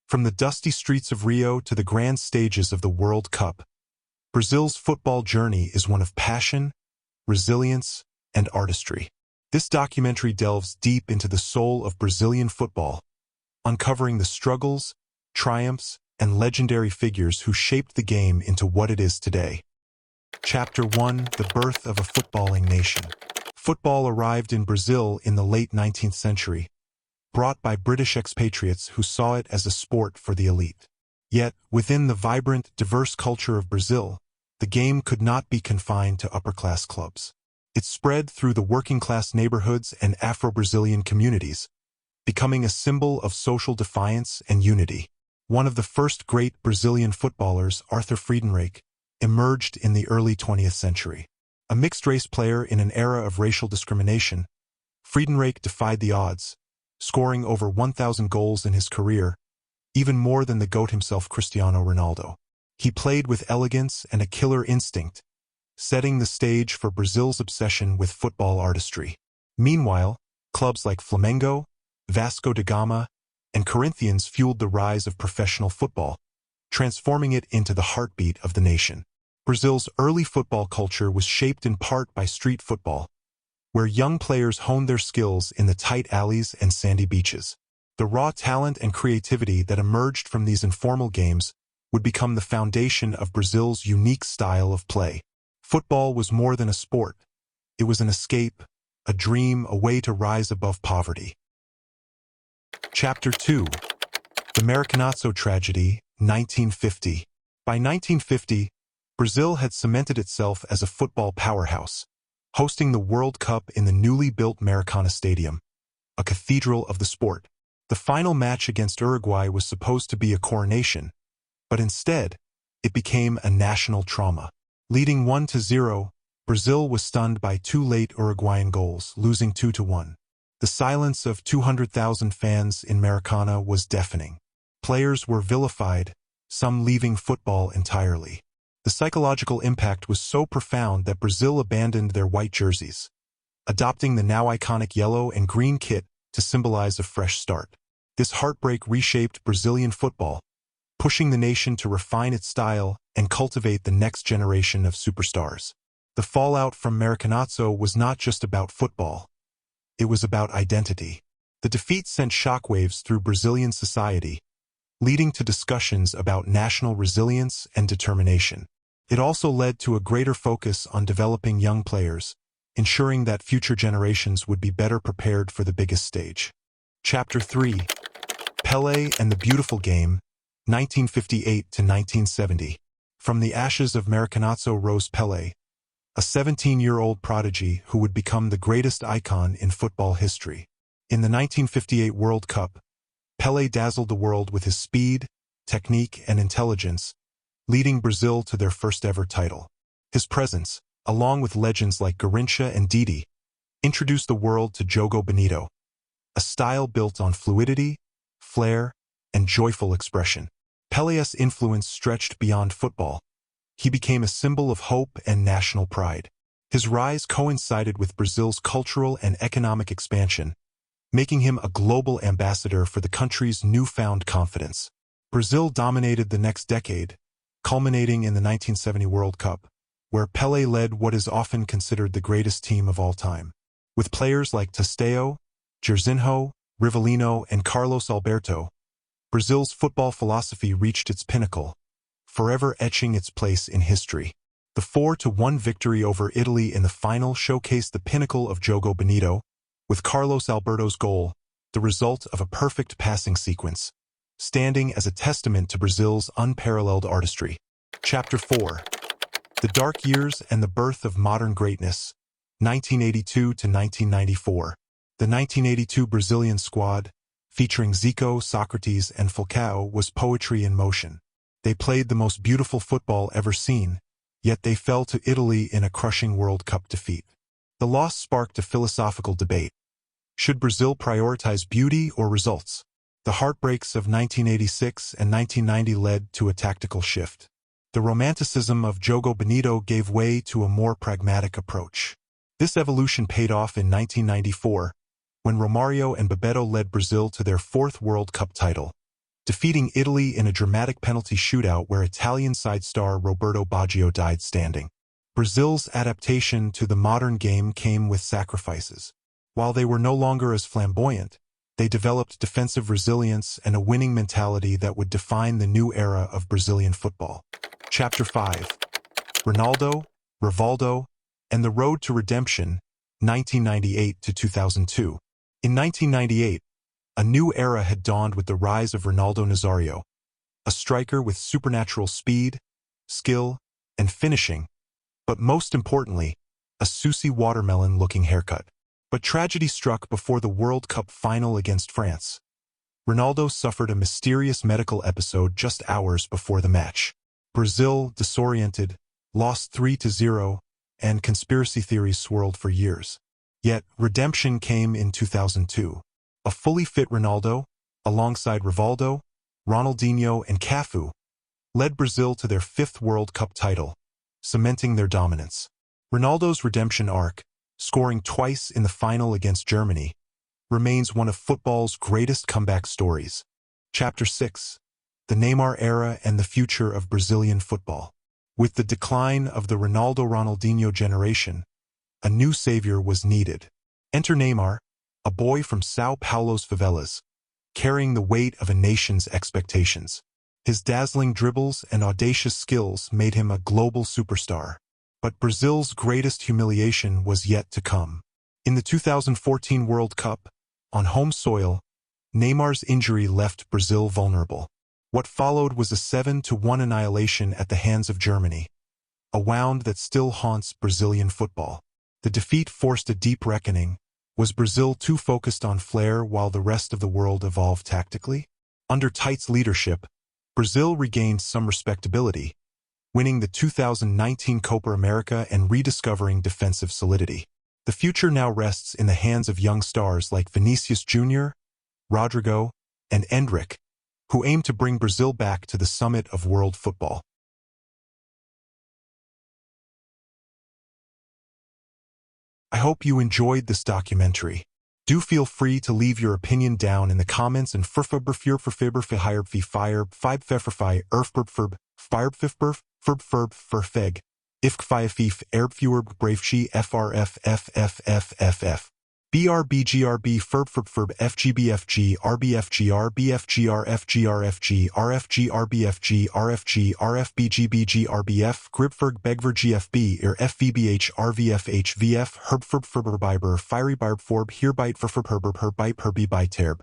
From the dusty streets of Rio to the grand stages of the World Cup, Brazil's football journey is one of passion, resilience, and artistry. This documentary delves deep into the soul of Brazilian football, uncovering the struggles, triumphs, and legendary figures who shaped the game into what it is today. Chapter 1: The Birth of a Footballing Nation. Football arrived in Brazil in the late 19th century, brought by British expatriates who saw it as a sport for the elite. Yet, within the vibrant, diverse culture of Brazil, the game could not be confined to upper-class clubs. It spread through the working-class neighborhoods and Afro-Brazilian communities, becoming a symbol of social defiance and unity. One of the first great Brazilian footballers, Arthur Friedenreich, emerged in the early 20th century. A mixed-race player in an era of racial discrimination, Friedenreich defied the odds, scoring over 1,000 goals in his career, even more than the GOAT himself, Cristiano Ronaldo. He played with elegance and a killer instinct, setting the stage for Brazil's obsession with football artistry. Meanwhile, clubs like Flamengo, Vasco da Gama, and Corinthians fueled the rise of professional football, transforming it into the heartbeat of the nation. Brazil's early football culture was shaped in part by street football, where young players honed their skills in the tight alleys and sandy beaches. The raw talent and creativity that emerged from these informal games would become the foundation of Brazil's unique style of play. Football was more than a sport. It was an escape, a dream, a way to rise above poverty. Chapter 2: The Maracanazo Tragedy, 1950. By 1950, Brazil had cemented itself as a football powerhouse, hosting the World Cup in the newly built Maracana Stadium, a cathedral of the sport. The final match against Uruguay was supposed to be a coronation, but instead, it became a national trauma. Leading 1-0, Brazil was stunned by two late Uruguayan goals, losing 2-1. The silence of 200,000 fans in Maracana was deafening. Players were vilified, some leaving football entirely. The psychological impact was so profound that Brazil abandoned their white jerseys, adopting the now iconic yellow and green kit to symbolize a fresh start. This heartbreak reshaped Brazilian football, pushing the nation to refine its style and cultivate the next generation of superstars. The fallout from Maracanazo was not just about football. It was about identity. The defeat sent shockwaves through Brazilian society, leading to discussions about national resilience and determination. It also led to a greater focus on developing young players, ensuring that future generations would be better prepared for the biggest stage. Chapter 3: Pele and the Beautiful Game, 1958 to 1970. From the ashes of Maracanazo rose Pele, a 17-year-old prodigy who would become the greatest icon in football history. In the 1958 World Cup, Pele dazzled the world with his speed, technique, and intelligence, leading Brazil to their first-ever title. His presence, along with legends like Garrincha and Didi, introduced the world to Jogo Bonito, a style built on fluidity, flair, and joyful expression. Pele's influence stretched beyond football. He became a symbol of hope and national pride. His rise coincided with Brazil's cultural and economic expansion, making him a global ambassador for the country's newfound confidence. Brazil dominated the next decade, culminating in the 1970 World Cup, where Pele led what is often considered the greatest team of all time. With players like Tostão, Jairzinho, Rivaldo, and Carlos Alberto, Brazil's football philosophy reached its pinnacle, forever etching its place in history. The 4-1 victory over Italy in the final showcased the pinnacle of Jogo Bonito, with Carlos Alberto's goal, the result of a perfect passing sequence, standing as a testament to Brazil's unparalleled artistry. Chapter 4: The Dark Years and the Birth of Modern Greatness, 1982 to 1994. The 1982 Brazilian squad, featuring Zico, Socrates, and Falcao, was poetry in motion. They played the most beautiful football ever seen, yet they fell to Italy in a crushing World Cup defeat. The loss sparked a philosophical debate. Should Brazil prioritize beauty or results? The heartbreaks of 1986 and 1990 led to a tactical shift. The romanticism of Jogo Bonito gave way to a more pragmatic approach. This evolution paid off in 1994, when Romário and Bebeto led Brazil to their fourth World Cup title, defeating Italy in a dramatic penalty shootout where Italian side star Roberto Baggio died standing. Brazil's adaptation to the modern game came with sacrifices. While they were no longer as flamboyant, they developed defensive resilience and a winning mentality that would define the new era of Brazilian football. Chapter 5. Ronaldo, Rivaldo, and the Road to Redemption, 1998 to 2002. In 1998, a new era had dawned with the rise of Ronaldo Nazario, a striker with supernatural speed, skill, and finishing, but most importantly, a Susie watermelon-looking haircut. But tragedy struck before the World Cup final against France. Ronaldo suffered a mysterious medical episode just hours before the match. Brazil, disoriented, lost 3-0, and conspiracy theories swirled for years. Yet, redemption came in 2002. A fully fit Ronaldo, alongside Rivaldo, Ronaldinho, and Cafu, led Brazil to their 5th World Cup title, cementing their dominance. Ronaldo's redemption arc, scoring twice in the final against Germany, remains one of football's greatest comeback stories. Chapter 6. The Neymar Era and the Future of Brazilian Football. With the decline of the Ronaldo-Ronaldinho generation, a new savior was needed. Enter Neymar, a boy from São Paulo's favelas, carrying the weight of a nation's expectations. His dazzling dribbles and audacious skills made him a global superstar. But Brazil's greatest humiliation was yet to come. In the 2014 World Cup, on home soil, Neymar's injury left Brazil vulnerable. What followed was a 7-1 annihilation at the hands of Germany, a wound that still haunts Brazilian football. The defeat forced a deep reckoning. Was Brazil too focused on flair while the rest of the world evolved tactically? Under Tite's leadership, Brazil regained some respectability, winning the 2019 Copa America and rediscovering defensive solidity. The future now rests in the hands of young stars like Vinicius Jr., Rodrigo, and Endrick, who aim to bring Brazil back to the summit of world football. I hope you enjoyed this documentary. Do feel free to leave your opinion down in the comments and FerbFerb FVBH BRBGRB FerbFerb FGBFG RBFGR BFGRFGRFG RFGRBFG RFG RFBGBGRBF GripFerb Begver GFB FVBH RVFH VF HerbFerb Ferber Biber Fiery Barbe Forb Herby FerbFerb Herby Terb